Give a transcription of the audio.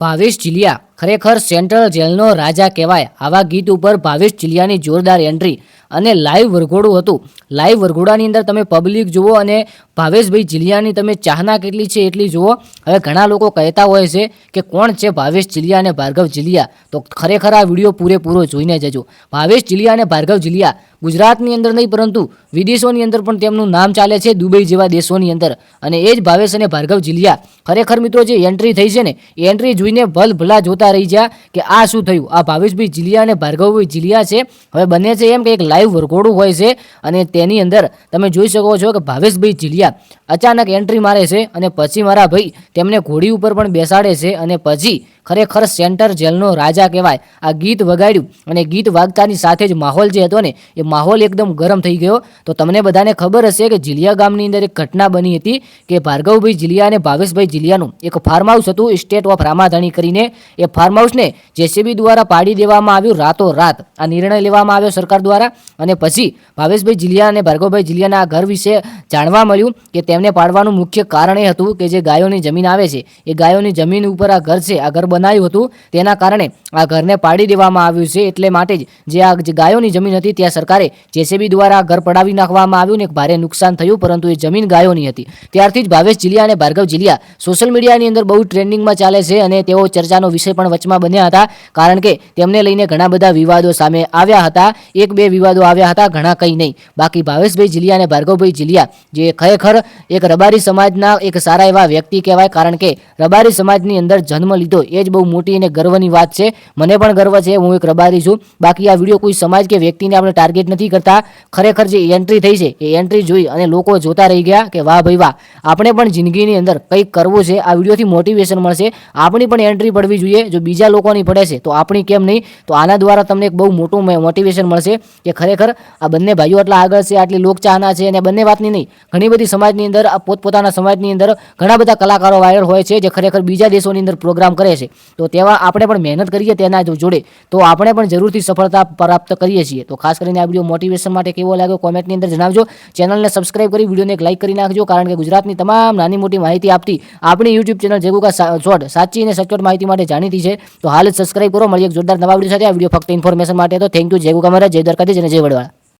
ભાવેશ ચિલિયા ખરેખર સેન્ટ્રલ જેલનો રાજા કહેવાય. આવા ગીત ઉપર ભાવેશ ચિલિયાની જોરદાર એન્ટ્રી અને લાઈવ વરઘોડું હતું. લાઈવ વરઘોડાની અંદર તમે પબ્લિક જુઓ અને ભાવેશભાઈ ચિલિયાની તમે ચાહના કેટલી છે એટલી જુઓ. હવે ઘણા લોકો કહેતા હોય છે કે કોણ છે ભાવેશ ચિલિયા અને ભાર્ગવ ચિલિયા, તો ખરેખર આ વિડીયો પૂરેપૂરો જોઈને જજો. ભાવેશ ચિલિયા અને ભાર્ગવ ચિલિયા ગુજરાતની અંદર નહીં પરંતુ વિદેશોની અંદર પણ તેમનું નામ ચાલે છે, દુબઈ જેવા દેશોની અંદર. અને એ જ ભાવેશ અને ભાર્ગવ ચિલિયા ખરેખર મિત્રો જે એન્ટ્રી થઈ છે ને એ એન્ટ્રી જોઈને ભલભલા જોતા રહી ગયા કે આ શું થયું. આ ભાવેશભાઈ ચિલિયા અને ભાર્ગવભાઈ ચિલિયા છે. હવે બને છે એમ કે એક લાઈવ વરઘોડું હોય છે અને તેની અંદર તમે જોઈ શકો છો કે ભાવેશભાઈ ચિલિયા અચાનક એન્ટ્રી મારે છે અને પછી મારા ભાઈ તેમને ઘોડી ઉપર પણ બેસાડે છે અને પછી ખરેખર સેન્ટર જેલનો રાજા કહેવાય આ ગીત વગાડ્યું અને ગીત વાગતાની સાથે જ માહોલ જે હતો ને એ માહોલ એકદમ ગરમ થઈ ગયો. તો તમને બધાને ખબર હશે કે ચિલિયા ગામની અંદર એક ઘટના બની હતી કે ભાર્ગવભાઈ ચિલિયા અને ભાવેશભાઈ ચિલિયાનું એક ફાર્મ હાઉસ હતું સ્ટેટ ઓફ રામાધાણી કરીને. એ ફાર્મ હાઉસને જેસીબી દ્વારા પાડી દેવામાં આવ્યું રાતોરાત. આ નિર્ણય લેવામાં આવ્યો સરકાર દ્વારા અને પછી ભાવેશભાઈ ચિલિયા અને ભાર્ગવભાઈ ચિલિયાના આ ઘર વિશે જાણવા મળ્યું કે તેમને પાડવાનું મુખ્ય કારણ એ હતું કે જે ગાયોની જમીન આવે છે એ ગાયોની જમીન ઉપર આ ઘર છે, આ ઘર બનાવ્યું હતું તેના કારણે આ ઘરને પાડી દેવામાં આવ્યું છે. એટલે માટે જ જે આ ગાયોની જમીન હતી ત્યાં સરકારે જેસીબી દ્વારા આ ઘર પડાવી નાખવામાં આવ્યું ને એક ભારે નુકસાન થયું, પરંતુ એ જમીન ગાયોની હતી. ત્યારથી જ ભાવેશ ચિલિયા અને ભાર્ગવ ચિલિયા સોશિયલ મીડિયાની અંદર બહુ ટ્રેન્ડિંગમાં ચાલે છે અને તેઓ ચર્ચાનો વિષય પણ વચમાં બન્યા હતા, કારણ કે તેમને લઈને ઘણા બધા વિવાદો સામે આવ્યા હતા. એક બે વિવાદો આવ્યા હતા, ઘણા કંઈ નહીં. બાકી ભાવેશભાઈ ચિલિયા અને ભાર્ગવભાઈ ચિલિયા જે ખરેખર એક રબારી સમાજના એક સારા એવા વ્યક્તિ કહેવાય, કારણ કે રબારી સમાજની અંદર જન્મ લીધો એ જ બહુ મોટી અને ગર્વની વાત છે. મને પણ ગર્વ છે, હું એક રબારી છું. બાકી આ વિડીયો કોઈ સમાજ કે વ્યક્તિને આપણે ટાર્ગેટ નથી કરતા. ખરેખર જે એન્ટ્રી થઈ છે એ એન્ટ્રી જોઈ અને લોકો જોતા રહી ગયા કે વાહ ભાઈ વાહ, આપણે પણ જિંદગીની અંદર કંઈક કરવું છે. આ વિડીયોથી મોટિવેશન મળશે, આપણી પણ એન્ટ્રી પડવી જોઈએ. જો બીજા લોકોની પડે છે તો આપણી કેમ નહીં? તો આના દ્વારા તમને એક બહુ મોટું મોટિવેશન મળશે કે ખરેખર આ બંને ભાઈઓ આટલા આગળ છે, આટલી લોકચાહના છે. અને બંને વાતની નહીં, ઘણી બધી સમાજની અંદર આ પોતપોતાના સમાજની અંદર ઘણા બધા કલાકારો વાયરલ હોય છે જે ખરેખર બીજા દેશોની અંદર પ્રોગ્રામ કરે છે. તો તેવા આપણે પણ મહેનત કરીએ તેના જોડે તો આપણે પણ જરૂરથી સફળતા પ્રાપ્ત કરીએ છીએ. તો ખાસ કરીને આ વિડીયો મોટિવેશન માટે કેવો લાગ્યો કોમેન્ટની અંદર જણાવજો. ચેનલને સબસ્ક્રાઇબ કરી વિડીયોને એક લાઇક કરી નાખજો, કારણ કે ગુજરાતની તમામ નાની મોટી માહિતી આપતી આપણી યુટ્યુબ ચેનલ જેગુકા શોર્ટ સાચી અને સચોટ માહિતી માટે જાણીતી છે. તો હાલ જ સબસ્ક્રાઇબ કરો. મળીએ એક જોરદાર નવા વિડીયો સાથે. આ વિડીયો ફક્ત ઇન્ફોર્મેશન માટે. તો થેન્ક યુ. જય ગોગા મહારાજ, જય દ્વારકાધીશ અને જય વડવાળા.